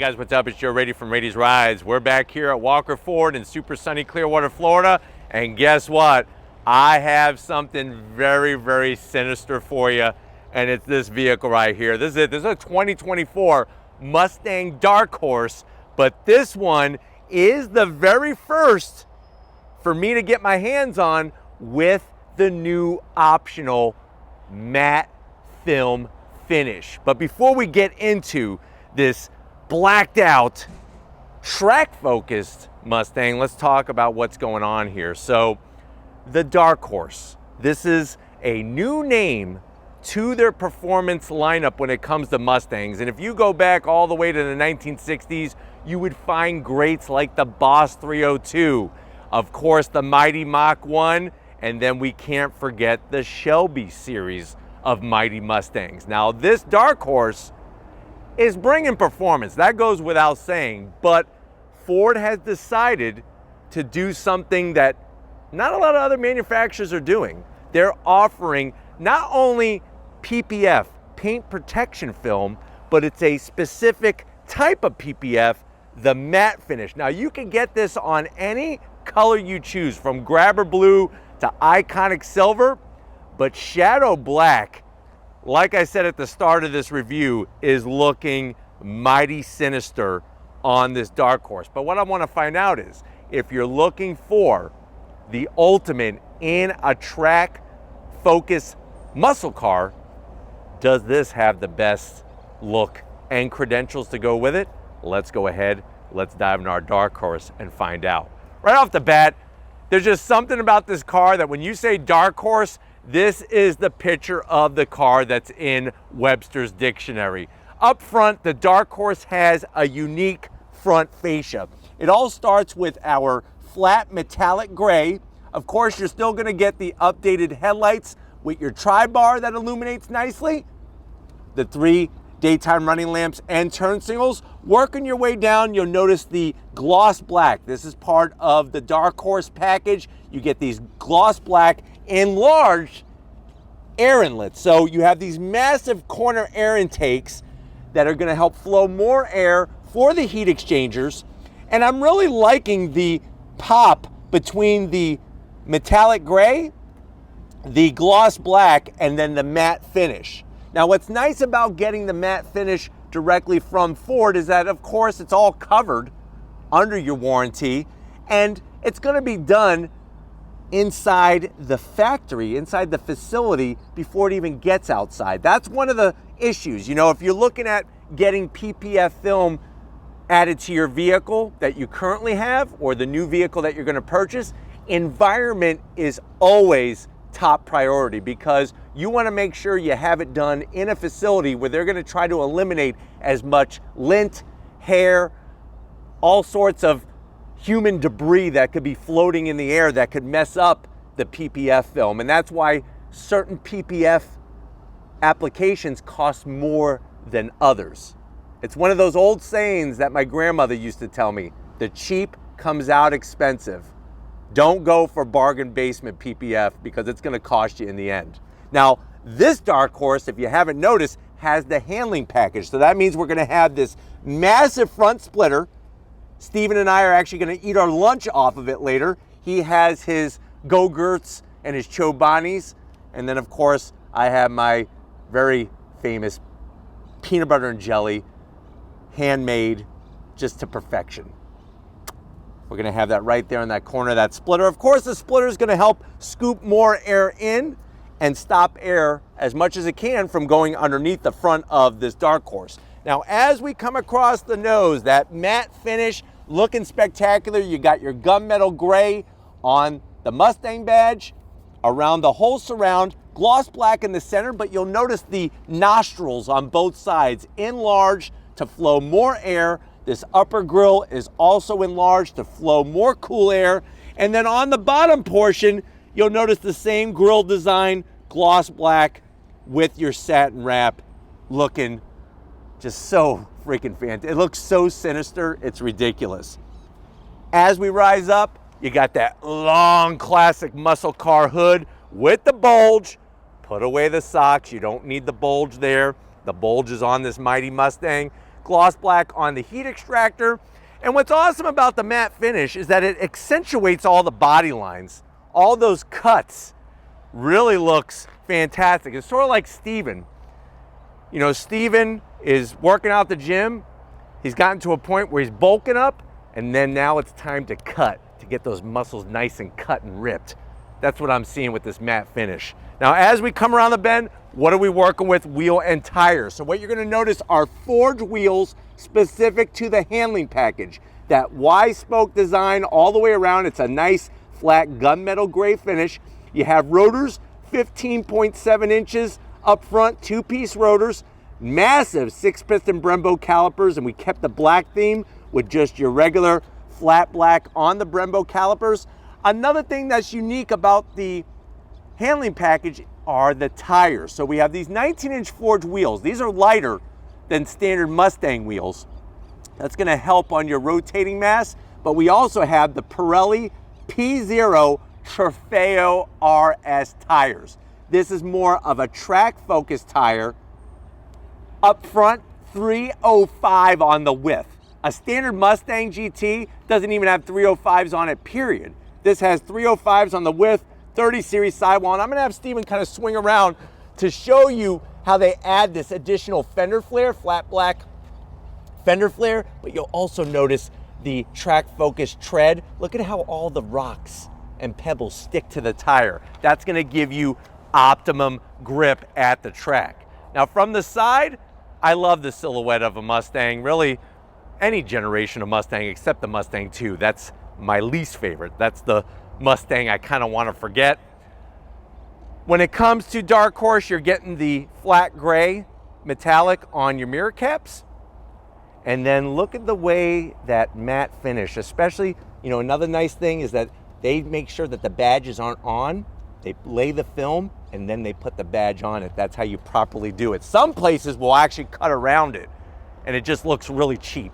guys, what's up? It's Joe Rady from Rady's Rides. We're back here at Walker Ford in super sunny Clearwater, Florida. And guess what? I have something very, very sinister for you. And it's this vehicle right here. This is it. This is a 2024 Mustang Dark Horse. But this one is the very first for me to get my hands on with the new optional matte film finish. But before we get into this blacked out, track focused Mustang, let's talk about what's going on here. So the Dark Horse, this is a new name to their performance lineup when it comes to Mustangs. And if you go back all the way to the 1960s, you would find greats like the Boss 302, of course the Mighty Mach 1, and then we can't forget the Shelby series of mighty Mustangs. Now this Dark Horse is bringing performance, that goes without saying, but Ford has decided to do something that not a lot of other manufacturers are doing. They're offering not only PPF, paint protection film, but it's a specific type of PPF, the matte finish. Now you can get this on any color you choose, from grabber blue to iconic silver, but shadow black, like I said at the start of this review, is looking mighty sinister on this Dark Horse. But what I want to find out is, if you're looking for the ultimate in a track focus muscle car, does this have the best look and credentials to go with it? Let's go ahead, let's dive into our Dark Horse and find out. Right off the bat, there's just something about this car that when you say Dark Horse, this is the picture of the car that's in Webster's dictionary. Up front, the Dark Horse has a unique front fascia. It all starts with our flat metallic gray. Of course, you're still gonna get the updated headlights with your tri-bar that illuminates nicely, the 3 daytime running lamps and turn signals. Working your way down, you'll notice the gloss black. This is part of the Dark Horse package. You get these gloss black enlarged air inlets. So you have these massive corner air intakes that are gonna help flow more air for the heat exchangers. And I'm really liking the pop between the metallic gray, the gloss black, and then the matte finish. Now what's nice about getting the matte finish directly from Ford is that, of course, it's all covered under your warranty, and it's gonna be done inside the factory, inside the facility, before it even gets outside. That's one of the issues. You know, if you're looking at getting PPF film added to your vehicle that you currently have, or the new vehicle that you're gonna purchase, environment is always top priority, because you wanna make sure you have it done in a facility where they're gonna try to eliminate as much lint, hair, all sorts of human debris that could be floating in the air that could mess up the PPF film. And that's why certain PPF applications cost more than others. It's one of those old sayings that my grandmother used to tell me: the cheap comes out expensive. Don't go for bargain basement PPF, because it's gonna cost you in the end. Now, this Dark Horse, if you haven't noticed, has the handling package. So that means we're gonna have this massive front splitter. Steven and I are actually gonna eat our lunch off of it later. He has his Go-Gurts and his Chobanis. And then of course, I have my very famous peanut butter and jelly, handmade just to perfection. We're gonna have that right there in that corner of that splitter. Of course, the splitter is gonna help scoop more air in and stop air as much as it can from going underneath the front of this Dark Horse. Now, as we come across the nose, that matte finish, looking spectacular. You got your gunmetal gray on the Mustang badge, around the whole surround, gloss black in the center, but you'll notice the nostrils on both sides enlarged to flow more air. This upper grille is also enlarged to flow more cool air. And then on the bottom portion, you'll notice the same grille design, gloss black with your satin wrap, looking just so freaking fantastic. It looks so sinister, it's ridiculous. As we rise up, you got that long classic muscle car hood with the bulge. Put away the socks, you don't need the bulge there. The bulge is on this mighty Mustang. gloss black on the heat extractor. And what's awesome about the matte finish is that it accentuates all the body lines. All those cuts really looks fantastic. It's sort of like Steven. You know, Steven is working out the gym. He's gotten to a point where he's bulking up, and then now it's time to cut, to get those muscles nice and cut and ripped. That's what I'm seeing with this matte finish. Now, as we come around the bend, what are we working with? Wheel and tire. So what you're gonna notice are forged wheels specific to the handling package. That Y-spoke design all the way around. It's a nice flat gunmetal gray finish. You have rotors, 15.7 inches up front, two-piece rotors, massive 6-piston Brembo calipers, and we kept the black theme with just your regular flat black on the Brembo calipers. Another thing that's unique about the handling package are the tires. So we have these 19-inch forged wheels. These are lighter than standard Mustang wheels. That's gonna help on your rotating mass, but we also have the Pirelli P0 Trofeo RS tires. This is more of a track-focused tire. Up front, 305 on the width. A standard Mustang GT doesn't even have 305s on it, period. This has 305s on the width, 30 series sidewall, and I'm gonna have Steven kind of swing around to show you how they add this additional fender flare, flat black fender flare, but you'll also notice the track-focused tread. Look at how all the rocks and pebbles stick to the tire. That's gonna give you optimum grip at the track. Now from the side, I love the silhouette of a Mustang, really any generation of Mustang except the Mustang 2. That's my least favorite. That's the Mustang I kind of want to forget. When it comes to Dark Horse, you're getting the flat gray metallic on your mirror caps. And then look at the way that matte finish, especially, you know, another nice thing is that they make sure that the badges aren't on. They lay the film and then they put the badge on it. That's how you properly do it. Some places will actually cut around it and it just looks really cheap.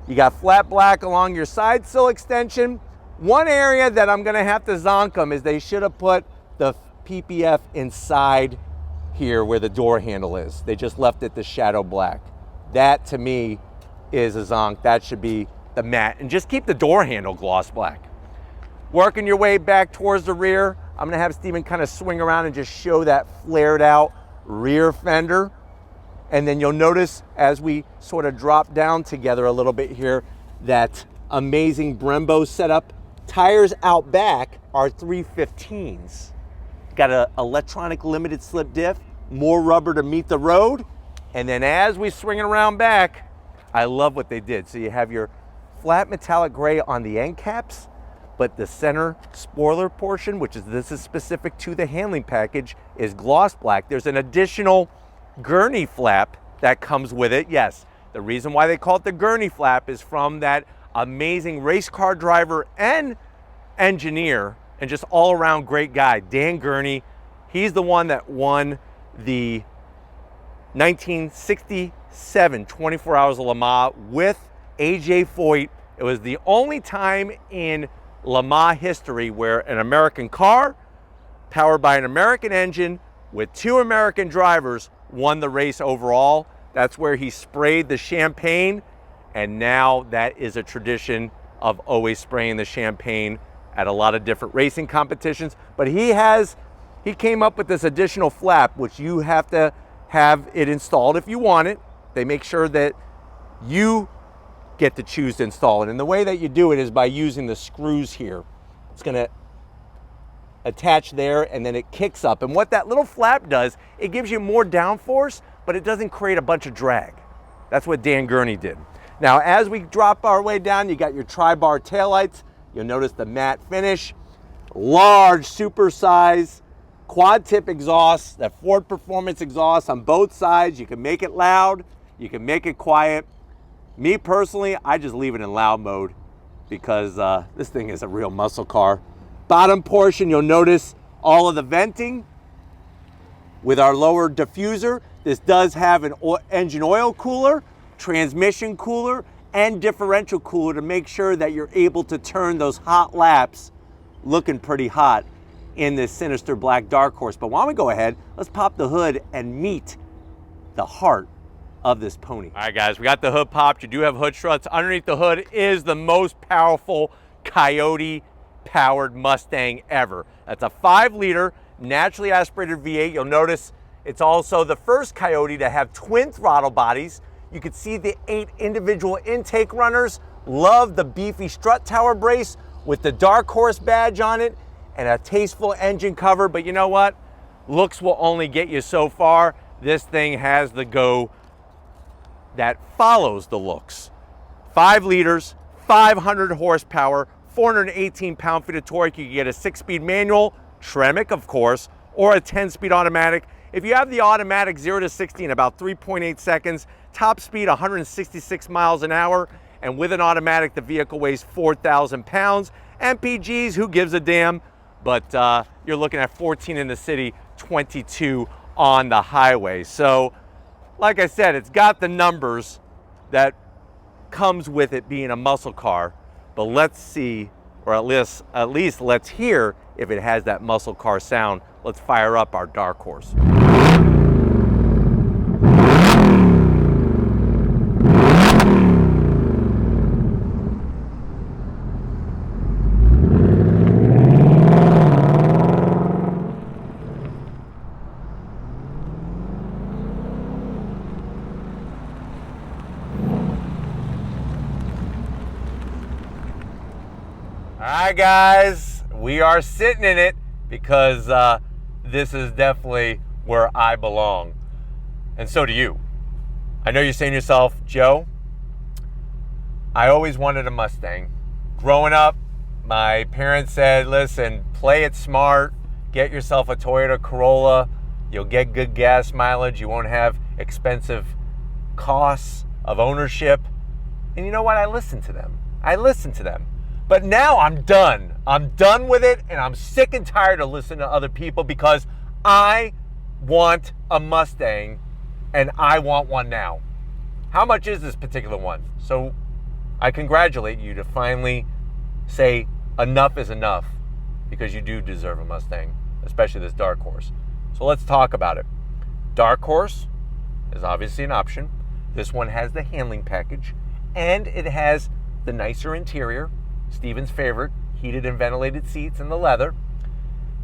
You got flat black along your side sill extension. One area that I'm gonna have to zonk them is they should have put the PPF inside here where the door handle is. They just left it the shadow black. That to me is a zonk. That should be the matte, and just keep the door handle gloss black. Working your way back towards the rear, I'm gonna have Steven kind of swing around and just show that flared out rear fender. And then you'll notice as we sort of drop down together a little bit here, that amazing Brembo setup. Tires out back are 315s. Got an electronic limited slip diff, more rubber to meet the road. And then as we swing it around back, I love what they did. So you have your flat metallic gray on the end caps, but the center spoiler portion, this is specific to the handling package, is gloss black. There's an additional gurney flap that comes with it. Yes, the reason why they call it the gurney flap is from that amazing race car driver and engineer and just all around great guy, Dan Gurney. He's the one that won the 1967 24 Hours of Le Mans with AJ Foyt. It was the only time in Le Mans history where an American car powered by an American engine with two American drivers won the race overall. That's where he sprayed the champagne, and now that is a tradition of always spraying the champagne at a lot of different racing competitions. But he came up with this additional flap, which you have to have it installed if you want it. They make sure that you get to choose to install it. And the way that you do it is by using the screws here. It's gonna attach there and then it kicks up. And what that little flap does, it gives you more downforce, but it doesn't create a bunch of drag. That's what Dan Gurney did. Now, as we drop our way down, you got your tri-bar taillights. You'll notice the matte finish, large, super size, quad tip exhaust, that Ford Performance exhaust on both sides. You can make it loud, you can make it quiet. Me personally, I just leave it in loud mode because this thing is a real muscle car. Bottom portion, you'll notice all of the venting with our lower diffuser. This does have an engine oil cooler, transmission cooler, and differential cooler to make sure that you're able to turn those hot laps looking pretty hot in this sinister black Dark Horse. But why don't we go ahead, let's pop the hood and meet the heart of this pony. All right, guys, we got the hood popped. You do have hood struts. Underneath the hood is the most powerful Coyote-powered Mustang ever. That's a 5-liter naturally aspirated V8. You'll notice it's also the first Coyote to have twin throttle bodies. You can see the 8 individual intake runners. Love the beefy strut tower brace with the Dark Horse badge on it and a tasteful engine cover. But you know what? Looks will only get you so far. This thing has the go that follows the looks. 5 liters, 500 horsepower, 418 pound-feet of torque. You can get a 6-speed manual, Tremec of course, or a 10-speed automatic. If you have the automatic 0 to 60 in about 3.8 seconds, top speed 166 miles an hour, and with an automatic the vehicle weighs 4,000 pounds. MPGs, who gives a damn? But you're looking at 14 in the city, 22 on the highway. So like I said, it's got the numbers that comes with it being a muscle car, but let's see, or at least let's hear if it has that muscle car sound. Let's fire up our Dark Horse. All right, guys, we are sitting in it because this is definitely where I belong. And so do you. I know you're saying to yourself, Joe, I always wanted a Mustang. Growing up, my parents said, listen, play it smart, get yourself a Toyota Corolla, you'll get good gas mileage, you won't have expensive costs of ownership. And you know what? I listened to them. But now I'm done. I'm done with it, and I'm sick and tired of listening to other people because I want a Mustang, and I want one now. How much is this particular one? So I congratulate you to finally say enough is enough, because you do deserve a Mustang, especially this Dark Horse. So let's talk about it. Dark Horse is obviously an option. This one has the handling package, and it has the nicer interior, Steven's favorite, heated and ventilated seats and the leather,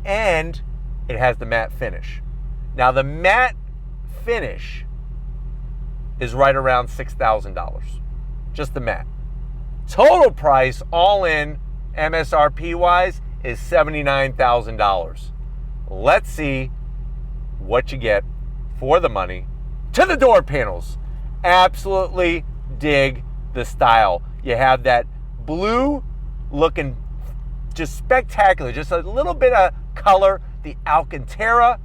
and it has the matte finish. Now the matte finish is right around $6,000, just the matte. Total price all in MSRP wise is $79,000. Let's see what you get for the money. To the door panels, absolutely dig the style. You have that blue looking just spectacular, just a little bit of color. The Alcantara,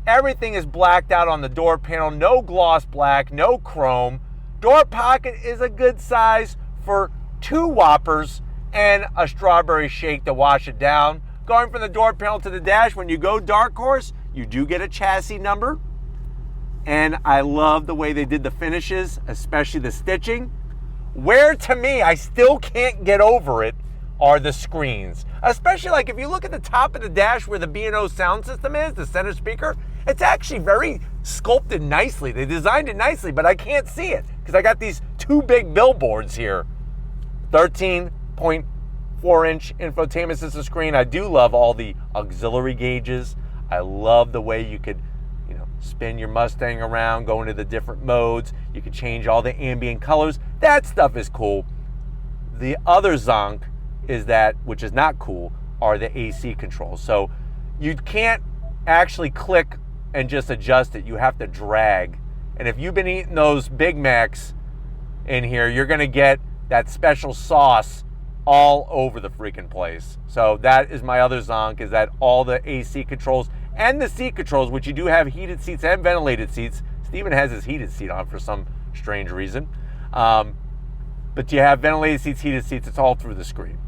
everything is blacked out on the door panel, no gloss black, no chrome. Door pocket is a good size for 2 Whoppers and a strawberry shake to wash it down. Going from the door panel to the dash, when you go Dark Horse, you do get a chassis number. And I love the way they did the finishes, especially the stitching. Where to me, I still can't get over it, are the screens. Especially like if you look at the top of the dash where the B&O sound system is, the center speaker, it's actually very sculpted nicely. They designed it nicely, but I can't see it because I got these 2 big billboards here. 13.4-inch infotainment system screen. I do love all the auxiliary gauges. I love the way you could spin your Mustang around, go into the different modes. You can change all the ambient colors. That stuff is cool. The other zonk is that, which is not cool, are the AC controls. So you can't actually click and just adjust it. You have to drag. And if you've been eating those Big Macs in here, you're gonna get that special sauce all over the freaking place. So that is my other zonk, is that all the AC controls and the seat controls, which you do have heated seats and ventilated seats. Steven has his heated seat on for some strange reason. But you have ventilated seats, heated seats, it's all through the screen.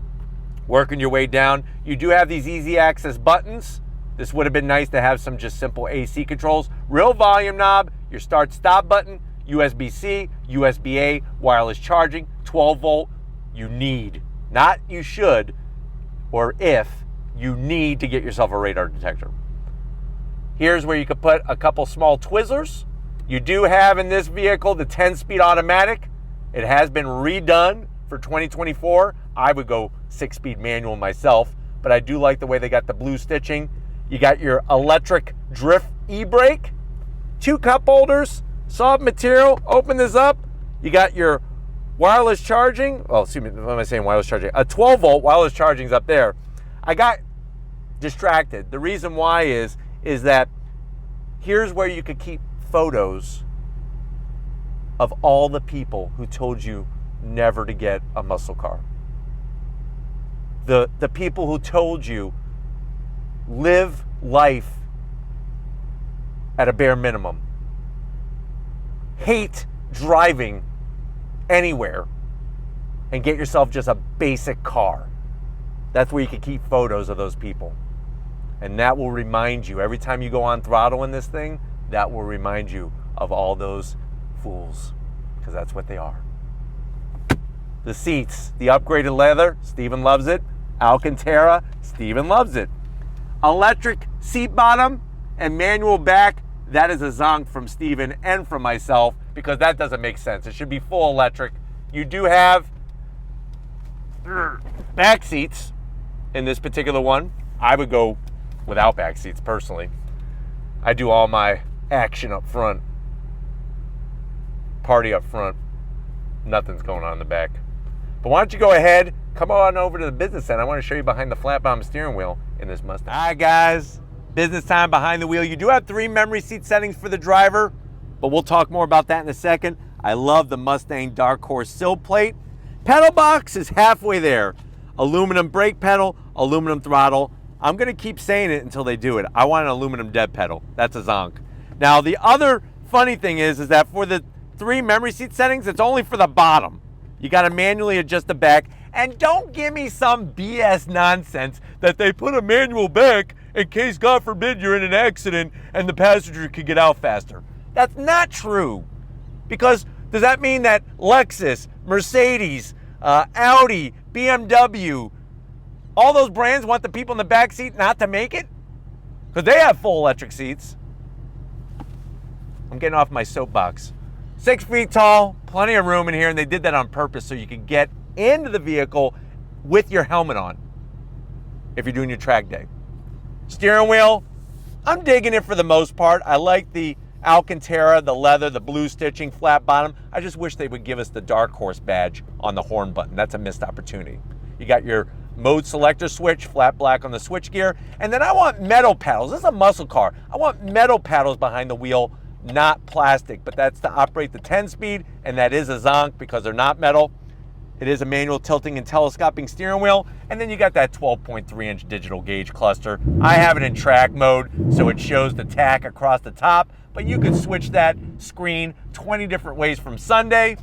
Working your way down, you do have these easy access buttons. This would have been nice to have some just simple AC controls. Real volume knob, your start stop button, USB-C, USB-A, wireless charging, 12 volt. You need, not you should, or if, you need to get yourself a radar detector. Here's where you could put a couple small Twizzlers You do have in this vehicle the 10-speed automatic. It has been redone for 2024. I would go 6-speed manual myself, but I do like the way they got the blue stitching. You got your electric drift e-brake, 2 cup holders, soft material. Open this up. You got your wireless charging. Oh, excuse me, what am I saying? Wireless charging. A 12-volt wireless charging is up there. I got distracted. The reason why is that here's where you could keep photos of all the people who told you never to get a muscle car. The people who told you live life at a bare minimum. Hate driving anywhere and get yourself just a basic car. That's where you can keep photos of those people. And that will remind you, every time you go on throttle in this thing, that will remind you of all those fools, because that's what they are. The seats, the upgraded leather, Steven loves it. Alcantara, Steven loves it. Electric seat bottom and manual back, that is a zonk from Steven and from myself, because that doesn't make sense. It should be full electric. You do have back seats in this particular one. I would go without back seats personally. I do all my action up front, party up front. Nothing's going on in the back. But why don't you go ahead, come on over to the business center. I want to show you behind the flat bottom steering wheel in this Mustang. All right, guys, business time behind the wheel. You do have 3 memory seat settings for the driver, but we'll talk more about that in a second. I love the Mustang Dark Horse sill plate. Pedal box is halfway there. Aluminum brake pedal, aluminum throttle. I'm gonna keep saying it until they do it. I want an aluminum dead pedal. That's a zonk. Now, the other funny thing is that for the 3 memory seat settings, it's only for the bottom. You gotta manually adjust the back. And don't give me some BS nonsense that they put a manual back in case, God forbid, you're in an accident and the passenger could get out faster. That's not true. Because does that mean that Lexus, Mercedes, Audi, BMW, all those brands want the people in the back seat not to make it? Because they have full electric seats. I'm getting off my soapbox. 6 feet tall, plenty of room in here, and they did that on purpose so you could get into the vehicle with your helmet on if you're doing your track day. Steering wheel, I'm digging it for the most part. I like the Alcantara, the leather, the blue stitching, flat bottom. I just wish they would give us the Dark Horse badge on the horn button. That's a missed opportunity. You got your mode selector switch, flat black on the switch gear, and then I want metal paddles. This is a muscle car. I want metal paddles behind the wheel, not plastic, but that's to operate the 10-speed, and that is a zonk because they're not metal. It is a manual tilting and telescoping steering wheel, and then you got that 12.3-inch digital gauge cluster. I have it in track mode, so it shows the tack across the top, but you can switch that screen 20 different ways from Sunday.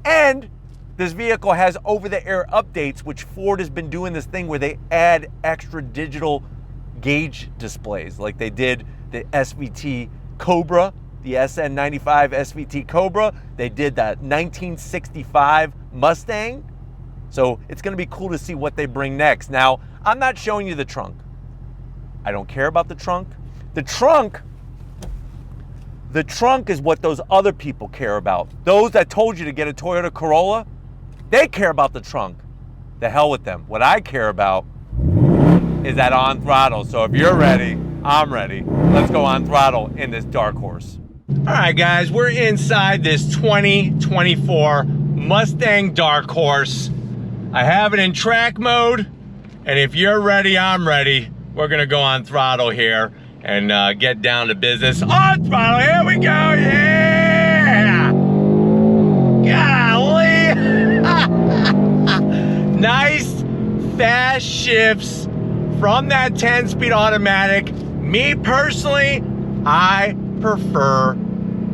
And this vehicle has over-the-air updates, which Ford has been doing this thing where they add extra digital gauge displays, like they did the SVT Cobra, the SN95 SVT Cobra. They did that 1965 Mustang. So it's going to be cool to see what they bring next. Now, I'm not showing you the trunk. I don't care about the trunk. The trunk is what those other people care about. Those that told you to get a Toyota Corolla, they care about the trunk. The hell with them. What I care about is that on throttle. So if you're ready, I'm ready. Let's go on throttle in this Dark Horse. All right, guys, we're inside this 2024 Mustang Dark Horse. I have it in track mode, and if you're ready, I'm ready. We're gonna go on throttle here and get down to business. On throttle, here we go, yeah! Golly! Nice fast shifts from that 10-speed automatic. Me personally, I prefer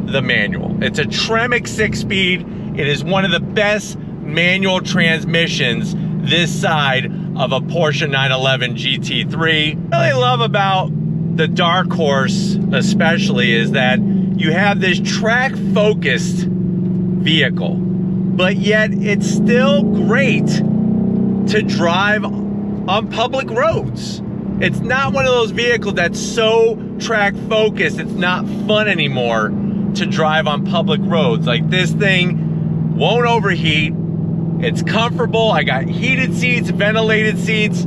the manual. It's a Tremec 6-speed. It is one of the best manual transmissions this side of a Porsche 911 GT3. What I really love about the Dark Horse especially is that you have this track-focused vehicle, but yet it's still great to drive on public roads. It's not one of those vehicles that's so track focused, it's not fun anymore to drive on public roads. Like, this thing won't overheat. It's comfortable. I got heated seats, ventilated seats.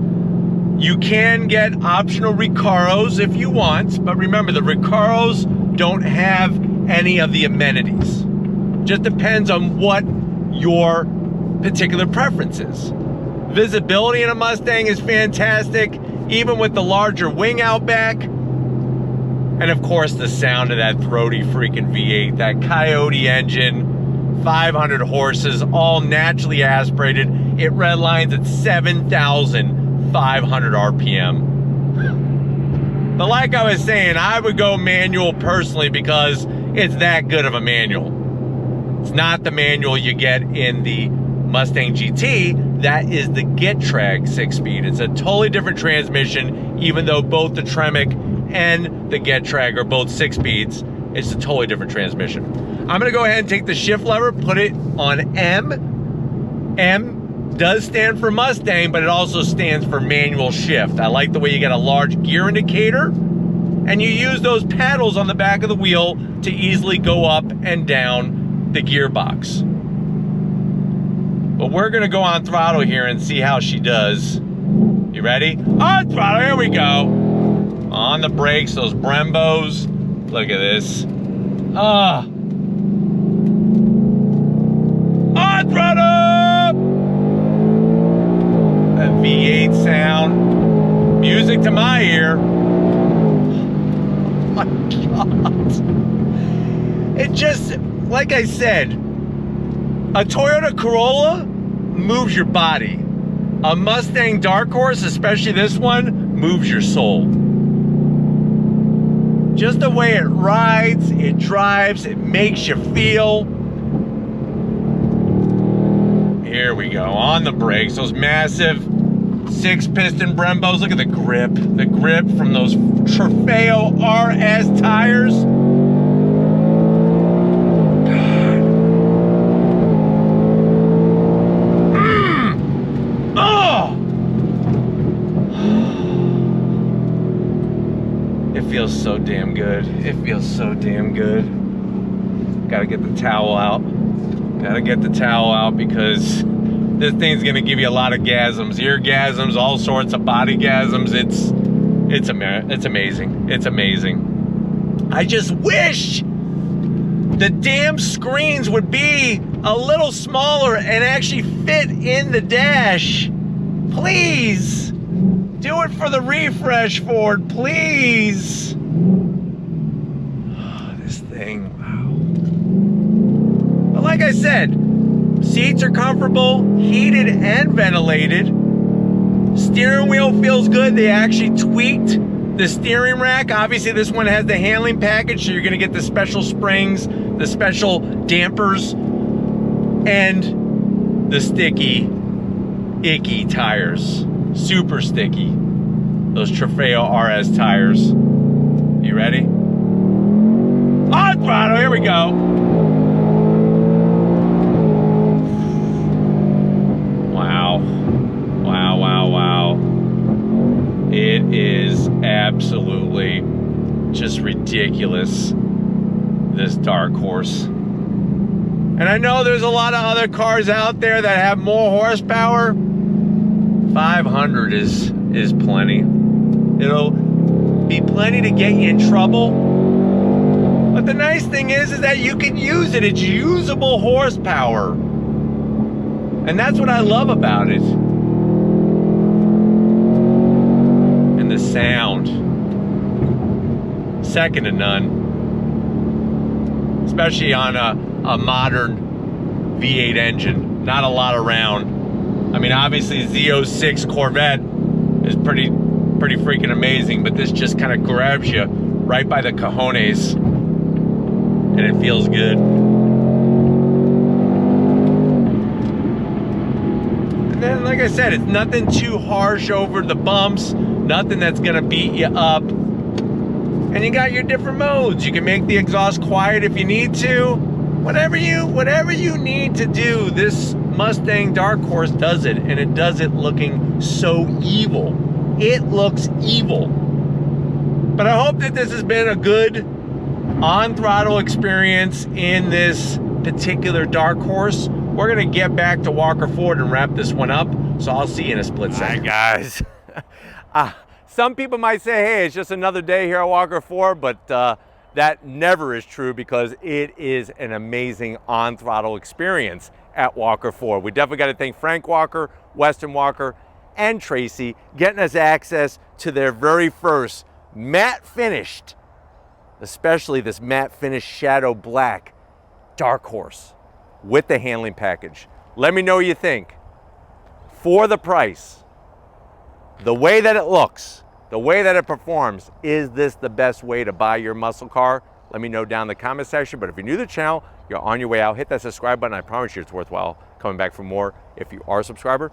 You can get optional Recaros if you want, but remember, the Recaros don't have any of the amenities. Just depends on what your particular preference is. Visibility in a Mustang is fantastic, even with the larger wing out back. And of course, the sound of that throaty freaking V8, that Coyote engine, 500 horses, all naturally aspirated. It redlines at 7,500 RPM. But like I was saying, I would go manual personally because it's that good of a manual. It's not the manual you get in the Mustang GT. That is the Getrag 6-speed. It's a totally different transmission, even though both the Tremec and the Getrag are both 6 speeds. It's a totally different transmission. I'm gonna go ahead and take the shift lever, put it on M. M does stand for Mustang, but it also stands for manual shift. I like the way you get a large gear indicator, and you use those paddles on the back of the wheel to easily go up and down the gearbox. But we're gonna go on throttle here and see how she does. You ready? On throttle, here we go. On the brakes, those Brembos. Look at this. On throttle! That V8 sound. Music to my ear. Oh my God. It just, like I said, a Toyota Corolla moves your body. A Mustang Dark Horse, especially this one, moves your soul. Just the way it rides, it drives, it makes you feel. Here we go, on the brakes, those massive 6-piston Brembos. Look at the grip from those Trofeo RS tires. Feels so damn good. It feels so damn good. Gotta get the towel out. Gotta get the towel out because this thing's gonna give you a lot of gasms, eargasms, all sorts of body gasms. It's amazing. It's amazing. I just wish the damn screens would be a little smaller and actually fit in the dash. Please. Do it for the refresh, Ford, please. Oh, this thing, wow. But like I said, seats are comfortable, heated and ventilated. Steering wheel feels good. They actually tweaked the steering rack. Obviously, this one has the handling package, so you're gonna get the special springs, the special dampers, and the sticky, icky tires. Super sticky. Those Trofeo RS tires. You ready? On throttle, here we go. Wow. Wow, wow, wow. It is absolutely just ridiculous, this Dark Horse. And I know there's a lot of other cars out there that have more horsepower. 500 is plenty. It'll be plenty to get you in trouble. But the nice thing is that you can use it. It's usable horsepower. And that's what I love about it. And the sound. Second to none. Especially on a modern V8 engine. Not a lot around. I mean, obviously Z06 Corvette is pretty freaking amazing, but this just kind of grabs you right by the cojones, and it feels good. And then, like I said, it's nothing too harsh over the bumps, nothing that's gonna beat you up. And you got your different modes. You can make the exhaust quiet if you need to. Whatever you need to do, this Mustang Dark Horse does it, and it does it looking so evil. It looks evil. But I hope that this has been a good on throttle experience in this particular dark horse. We're gonna get back to Walker Ford and wrap this one up. So I'll see you in a split second. All right, guys. Some people might say, hey, it's just another day here at Walker Ford, but that never is true because it is an amazing on throttle experience at Walker Ford. We definitely got to thank Frank Walker, Weston Walker, and Tracy getting us access to their very first matte finished, especially this matte finished shadow black dark horse with the handling package. Let me know what you think. For the price, the way that it looks, the way that it performs, is this the best way to buy your muscle car? Let me know down in the comment section. But if you're new to the channel, you're on your way out, hit that subscribe button. I promise you it's worthwhile coming back for more. If you are a subscriber,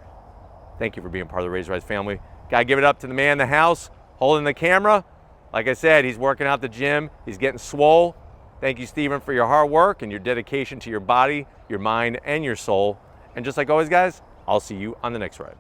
thank you for being part of the Raised Rides family. Gotta give it up to the man in the house holding the camera. Like I said, he's working out the gym. He's getting swole. Thank you, Steven, for your hard work and your dedication to your body, your mind, and your soul. And just like always, guys, I'll see you on the next ride.